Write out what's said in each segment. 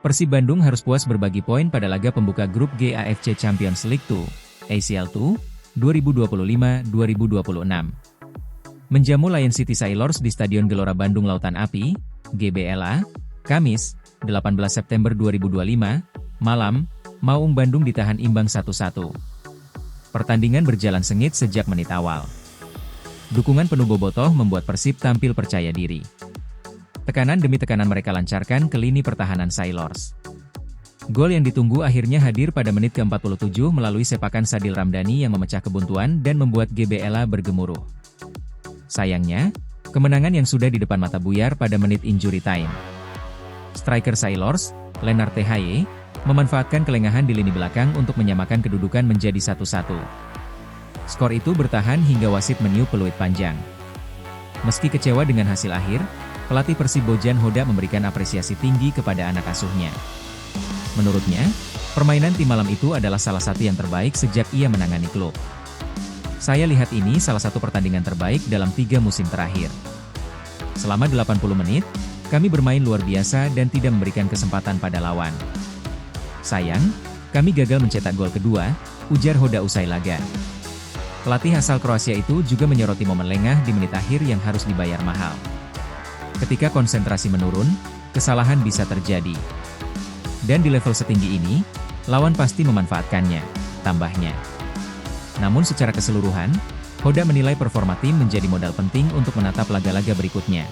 Persib Bandung harus puas berbagi poin pada laga pembuka grup G AFC Champions League 2, ACL 2, 2025-2026. Menjamu Lion City Sailors di Stadion Gelora Bandung Lautan Api, GBLA, Kamis, 18 September 2025, malam, Maung Bandung ditahan imbang 1-1. Pertandingan berjalan sengit sejak menit awal. Dukungan penuh bobotoh membuat Persib tampil percaya diri. Tekanan demi tekanan mereka lancarkan ke lini pertahanan Sailors. Gol yang ditunggu akhirnya hadir pada menit ke-47 melalui sepakan Sadil Ramdhani yang memecah kebuntuan dan membuat GBLA bergemuruh. Sayangnya, kemenangan yang sudah di depan mata buyar pada menit injury time. Striker Sailors, Lennart THY, memanfaatkan kelengahan di lini belakang untuk menyamakan kedudukan menjadi 1-1. Skor itu bertahan hingga wasit meniup peluit panjang. Meski kecewa dengan hasil akhir, pelatih Persib Bojan Hoda memberikan apresiasi tinggi kepada anak asuhnya. Menurutnya, permainan tim malam itu adalah salah satu yang terbaik sejak ia menangani klub. Saya lihat ini salah satu pertandingan terbaik dalam 3 musim terakhir. Selama 80 menit, kami bermain luar biasa dan tidak memberikan kesempatan pada lawan. Sayang, kami gagal mencetak gol kedua, ujar Hoda usai laga. Pelatih asal Kroasia itu juga menyoroti momen lengah di menit akhir yang harus dibayar mahal. Ketika konsentrasi menurun, kesalahan bisa terjadi. Dan di level setinggi ini, lawan pasti memanfaatkannya, tambahnya. Namun secara keseluruhan, Hoda menilai performa tim menjadi modal penting untuk menatap laga-laga berikutnya.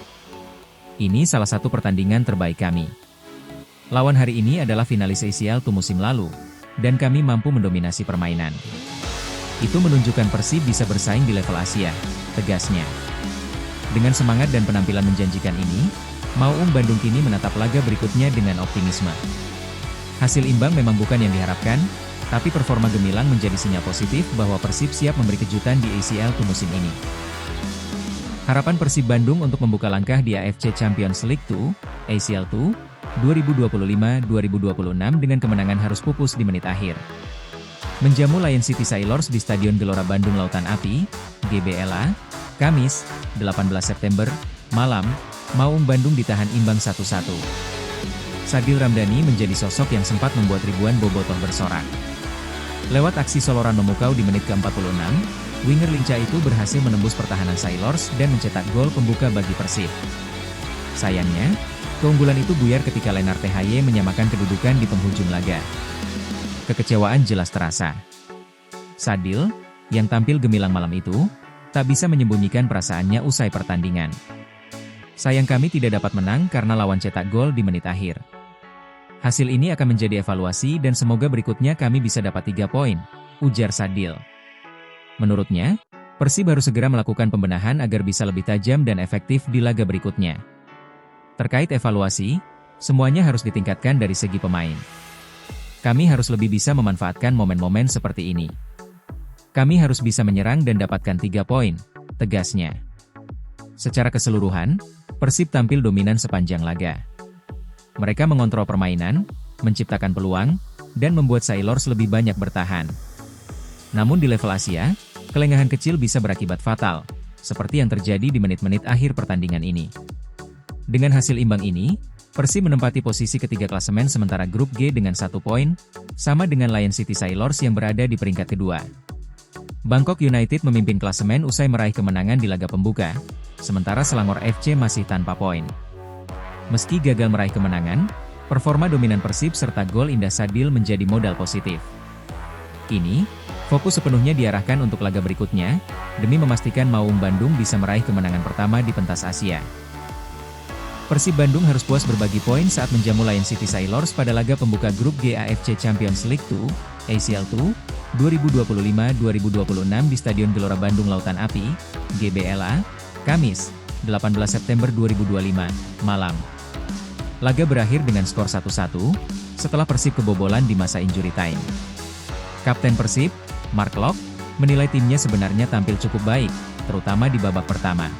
Ini salah satu pertandingan terbaik kami. Lawan hari ini adalah finalis ACL 2 musim lalu, dan kami mampu mendominasi permainan. Itu menunjukkan Persib bisa bersaing di level Asia, tegasnya. Dengan semangat dan penampilan menjanjikan ini, Maung Bandung kini menatap laga berikutnya dengan optimisme. Hasil imbang memang bukan yang diharapkan, tapi performa gemilang menjadi sinyal positif bahwa Persib siap memberi kejutan di ACL 2 musim ini. Harapan Persib Bandung untuk membuka langkah di AFC Champions League 2, ACL 2, 2025-2026 dengan kemenangan harus pupus di menit akhir. Menjamu Lion City Sailors di Stadion Gelora Bandung Lautan Api, GBLA, Kamis, 18 September, malam, Maung Bandung ditahan imbang 1-1. Sadil Ramdhani menjadi sosok yang sempat membuat ribuan bobotoh bersorak. Lewat aksi soloran memukau di menit ke-46, winger lincah itu berhasil menembus pertahanan Sailors dan mencetak gol pembuka bagi Persib. Sayangnya, keunggulan itu buyar ketika Lennart THY menyamakan kedudukan di penghujung laga. Kekecewaan jelas terasa. Sadil, yang tampil gemilang malam itu, tak bisa menyembunyikan perasaannya usai pertandingan. Sayang kami tidak dapat menang karena lawan cetak gol di menit akhir. Hasil ini akan menjadi evaluasi dan semoga berikutnya kami bisa dapat 3 poin, ujar Sadil. Menurutnya, Persib harus segera melakukan pembenahan agar bisa lebih tajam dan efektif di laga berikutnya. Terkait evaluasi, semuanya harus ditingkatkan dari segi pemain. Kami harus lebih bisa memanfaatkan momen-momen seperti ini. Kami harus bisa menyerang dan dapatkan 3 poin, tegasnya. Secara keseluruhan, Persib tampil dominan sepanjang laga. Mereka mengontrol permainan, menciptakan peluang, dan membuat Sailors lebih banyak bertahan. Namun di level Asia, kelengahan kecil bisa berakibat fatal, seperti yang terjadi di menit-menit akhir pertandingan ini. Dengan hasil imbang ini, Persib menempati posisi ketiga klasemen sementara grup G dengan 1 poin, sama dengan Lion City Sailors yang berada di peringkat kedua. Bangkok United memimpin klasemen usai meraih kemenangan di laga pembuka, sementara Selangor FC masih tanpa poin. Meski gagal meraih kemenangan, performa dominan Persib serta gol indah Sadil menjadi modal positif. Kini, fokus sepenuhnya diarahkan untuk laga berikutnya, demi memastikan Maung Bandung bisa meraih kemenangan pertama di pentas Asia. Persib Bandung harus puas berbagi poin saat menjamu Lion City Sailors pada laga pembuka grup G AFC Champions League 2, ACL 2, 2025-2026 di Stadion Gelora Bandung Lautan Api, GBLA, Kamis, 18 September 2025, malam. Laga berakhir dengan skor 1-1, setelah Persib kebobolan di masa injury time. Kapten Persib, Mark Locke, menilai timnya sebenarnya tampil cukup baik, terutama di babak pertama.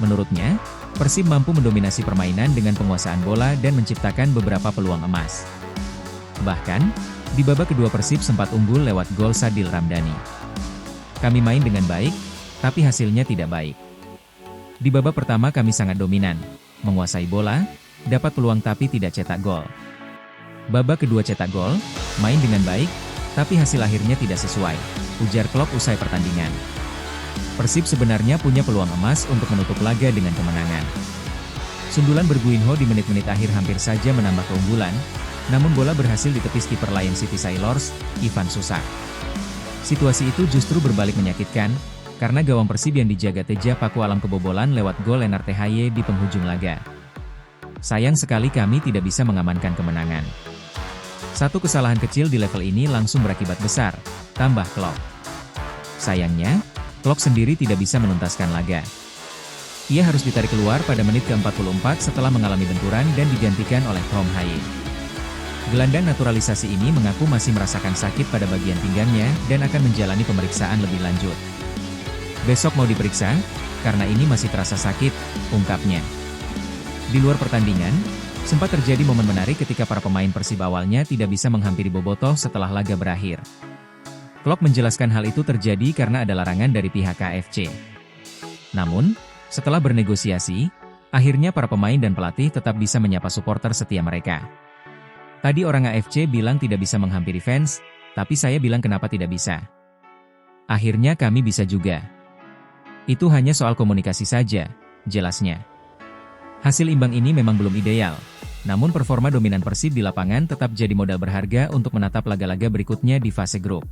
Menurutnya, Persib mampu mendominasi permainan dengan penguasaan bola dan menciptakan beberapa peluang emas. Bahkan, di babak kedua Persib sempat unggul lewat gol Sadil Ramdhani. Kami main dengan baik, tapi hasilnya tidak baik. Di babak pertama kami sangat dominan, menguasai bola, dapat peluang tapi tidak cetak gol. Babak kedua cetak gol, main dengan baik, tapi hasil akhirnya tidak sesuai, ujar Klopp usai pertandingan. Persib sebenarnya punya peluang emas untuk menutup laga dengan kemenangan. Sundulan Berguinho di menit-menit akhir hampir saja menambah keunggulan, namun bola berhasil ditepis kiper Lion City Sailors, Ivan Susak. Situasi itu justru berbalik menyakitkan, karena gawang Persib yang dijaga Teja Paku Alam kebobolan lewat gol Lennart THY di penghujung laga. Sayang sekali kami tidak bisa mengamankan kemenangan. Satu kesalahan kecil di level ini langsung berakibat besar, tambah Klopp. Sayangnya, Klopp sendiri tidak bisa menuntaskan laga. Ia harus ditarik keluar pada menit ke-44 setelah mengalami benturan dan digantikan oleh Tom Haye. Gelandang naturalisasi ini mengaku masih merasakan sakit pada bagian pinggangnya dan akan menjalani pemeriksaan lebih lanjut. Besok mau diperiksa, karena ini masih terasa sakit, ungkapnya. Di luar pertandingan, sempat terjadi momen menarik ketika para pemain Persib awalnya tidak bisa menghampiri Bobotoh setelah laga berakhir. Klopp menjelaskan hal itu terjadi karena ada larangan dari pihak KFC. Namun, setelah bernegosiasi, akhirnya para pemain dan pelatih tetap bisa menyapa supporter setia mereka. Tadi orang AFC bilang tidak bisa menghampiri fans, tapi saya bilang kenapa tidak bisa. Akhirnya kami bisa juga. Itu hanya soal komunikasi saja, jelasnya. Hasil imbang ini memang belum ideal, namun performa dominan Persib di lapangan tetap jadi modal berharga untuk menatap laga-laga berikutnya di fase grup.